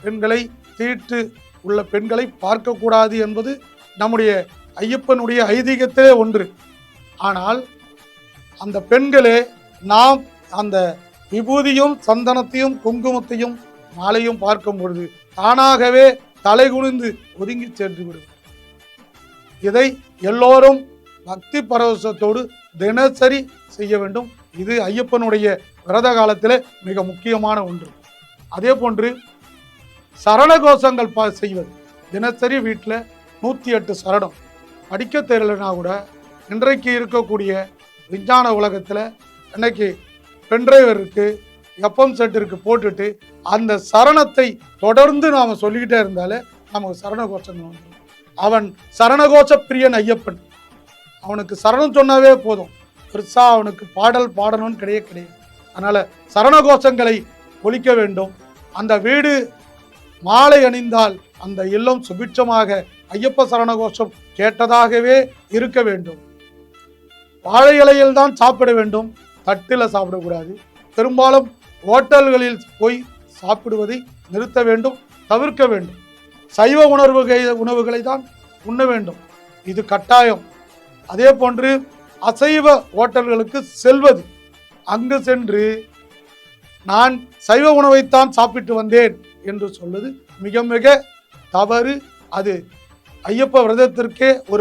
பெண்களை தீட்டு உள்ள பெண்களை பார்க்கக்கூடாது என்பது நம்முடைய ஐயப்பனுடைய ஐதீகத்திலே ஒன்று. ஆனால் அந்த பெண்களே நாம் அந்த விபூதியும் சந்தனத்தையும் குங்குமத்தையும் மாலையும் பார்க்கும் பொழுது தானாகவே தலை குனிந்து ஒதுங்கி சென்று விடும். இதை எல்லோரும் பக்தி பரவசத்தோடு தினசரி செய்ய வேண்டும். இது ஐயப்பனுடைய விரத காலத்தில் மிக முக்கியமான ஒன்று. அதே போன்று சரண கோஷங்கள் செய்வது. தினசரி வீட்டில் 108 சரணம் படிக்க தெரியலனா கூட இன்றைக்கு இருக்கக்கூடிய விஞ்ஞான உலகத்தில் இன்னைக்கு பென்ட்ரைவர் இருக்கு, எஃப்எம் செட் இருக்கு, போட்டுட்டு அந்த சரணத்தை தொடர்ந்து நாம் சொல்லிக்கிட்டே இருந்தாலே நமக்கு சரண கோஷங்கள் வந்துடும். அவன் சரணகோஷ பிரியன் ஐயப்பன். அவனுக்கு சரணம் சொன்னாவே போதும், பெருசா அவனுக்கு பாடல் பாடணும்னு கிடையாது. அதனால சரணகோஷங்களை ஒலிக்க வேண்டும். அந்த வீடு மாலை அணிந்தால் அந்த இல்லம் சுபிட்சமாக ஐயப்ப சரணகோஷம் கேட்டதாகவே இருக்க வேண்டும். வாழை இலையில் தான் சாப்பிட வேண்டும், தட்டில் சாப்பிடக்கூடாது. பெரும்பாலும் ஹோட்டல்களில் போய் சாப்பிடுவதை நிறுத்த வேண்டும், தவிர்க்க வேண்டும். சைவ உணவுகளை தான் உண்ண வேண்டும், இது கட்டாயம். அதே போன்று அசைவ ஹோட்டல்களுக்கு செல்வது, அங்கு சென்று நான் சைவ உணவைத்தான் சாப்பிட்டு வந்தேன் என்று சொல்வது மிக மிக தவறு. அது ஐயப்ப விரதத்திற்கே ஒரு